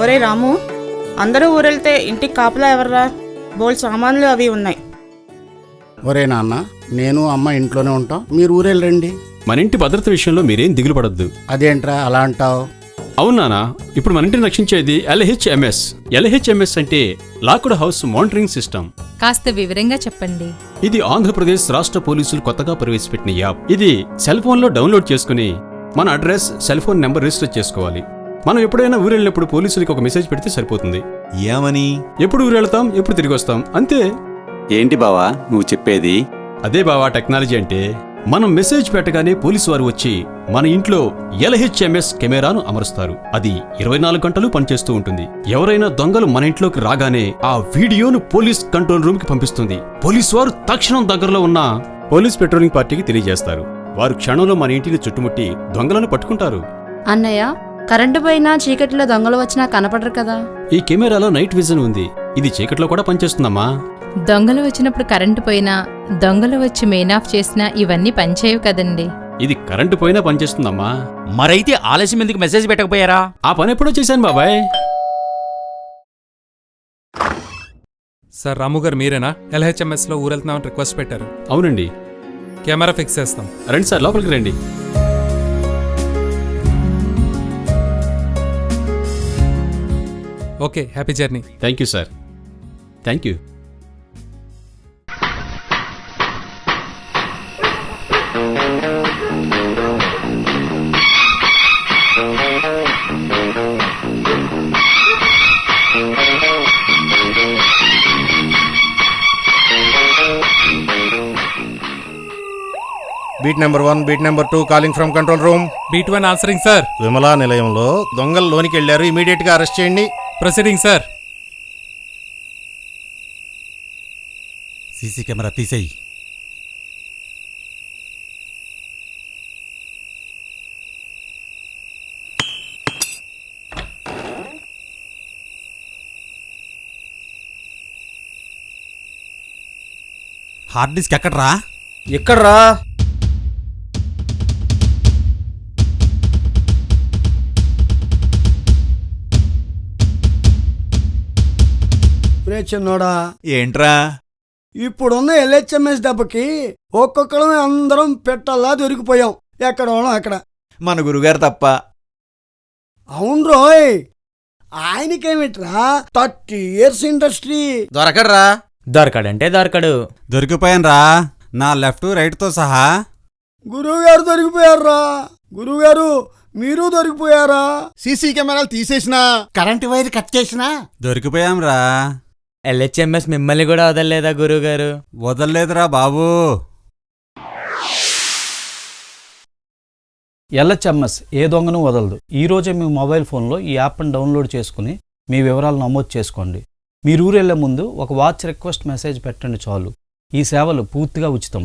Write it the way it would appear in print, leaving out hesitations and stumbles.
ఒరే రాము, అందరూ ఊరెళ్తే ఇంటికి కాపలా ఎవర్రా? బోల్ సామాన్లు అవి ఉన్నాయి. ఒరే నాన్న, నేను అమ్మ ఇంట్లోనే ఉంటాం, మీరు ఊరెళ్ళండి. మన ఇంటి భద్రత విషయంలో మీరేం దిగులు పడద్దు. అదేంట్రా అలా అంటావు? అవునానా, ఇప్పుడు మన ఇంటిని రక్షించేది LHMS. LHMS అంటే లాక్డ్ హౌస్ మానిటరింగ్ సిస్టమ్. కాస్త వివరంగా చెప్పండి. ఇది ఆంధ్రప్రదేశ్ రాష్ట్ర పోలీసులు కొత్తగా ప్రవేశపెట్టిన యాప్. ఇది సెల్ ఫోన్ లో డౌన్లోడ్ చేసుకుని మన address, cell phone number register చేసుకోవాలి. మనం ఎప్పుడైనా ఊరెళ్ళినప్పుడు పోలీసులకి ఒక మెసేజ్ పెడితే సరిపోతుంది. ఏమని? ఎప్పుడు ఊరెళ్తాం, ఎప్పుడు తిరిగి వస్తాం, అంతే. ఏంటి బావా నువ్వు చెప్పేది? అదే బావా టెక్నాలజీ అంటే. మనం మెసేజ్ పెట్టగానే పోలీసు వారు వచ్చి మన ఇంట్లో LHMS కెమెరాను అమరుస్తారు. అది 24 గంటలు పనిచేస్తూ ఉంటుంది. ఎవరైనా దొంగలు మన ఇంట్లోకి రాగానే ఆ వీడియోను పోలీస్ కంట్రోల్ రూమ్ కి పంపిస్తుంది. పోలీసు వారు తక్షణం దగ్గరలో ఉన్న పోలీస్ పెట్రోలింగ్ పార్టీకి తెలియజేస్తారు. వారు క్షణంలో మన ఇంటిని చుట్టుముట్టి దొంగలను పట్టుకుంటారు. అన్నయ్య, కరెంటు పోయినా చీకటిలో దొంగలు వచ్చినా కనపడరు కదా. ఈ కెమెరాలో నైట్ విజన్ ఉంది. ఇది చీకట్లో కూడా పనిచేస్తుందమ్మా. దొంగలు వచ్చినప్పుడు కరెంటు పోయినా, దొంగలు వచ్చి మెయిన్ ఆఫ్ చేసినా ఇవన్నీ పనిచేయవు కదండి. ఇది కరెంటు పోయినా పనిచేస్తుందమ్మా. మరైతే ఆలస్యం ఎందుకు మెసేజ్ పెట్టకపోయారా? ఆ పని ఎప్పుడో చేశాను బాబాయ్. సార్, రాము గారు మీరేనా? LHMS లో ఊరెళ్తున్నామని రిక్వెస్ట్ పెట్టారు. అవునండి. కెమెరా ఫిక్స్ చేస్తాం. రండి సార్, లోపలికి రండి. Okay, happy journey. Thank you sir, thank you. Beat number 1, beat number 2 calling from control room. Beat 1 answering sir. Vimala నిలయంలో దొంగలు లోనికి వెళ్లారు, ఇమీడియట్ గా అరెస్ట్ చేయండి. Proceeding sir. సీసీ కెమెరా తీసేయి. హార్డ్ డిస్క్ ఎక్కడ్రా? ఎక్కడ్రా? చిన్నోడా, ఏంట్రా? ఇప్పుడున్న LHMS దెబ్బకి ఒక్కొక్కడం అందరం పెట్టల్లా దొరికిపోయాం. ఎక్కడోనో అక్కడ. మన గురుగారు తప్ప. అవును రోయ్, ఆయనకేమిట్రా 30 years ఇండస్ట్రీ. దొరకడ్రా? దొరకడంటే దొరకడు. దొరికిపోయాను రా, నా లెఫ్ట్ రైట్ తో సహా. గురువుగారు దొరికిపోయారా? గురువుగారు మీరు దొరికిపోయారా? సీసీ కెమెరాలు తీసేసినా, కరెంటు వైర్ కట్ చేసినా దొరికిపోయాం రా. LHMS మిమ్మల్ని కూడా వదలలేదా గురుగారు? వదలలేదురా బాబు. LHMS ఏ దొంగను వదలదు. ఈరోజే మీ మొబైల్ ఫోన్లో ఈ యాప్ను డౌన్లోడ్ చేసుకుని మీ వివరాలు నమోదు చేసుకోండి. మీరు ఊరెళ్లే ముందు ఒక వాచ్ రిక్వెస్ట్ మెసేజ్ పెట్టండి చాలు. ఈ సేవలు పూర్తిగా ఉచితం.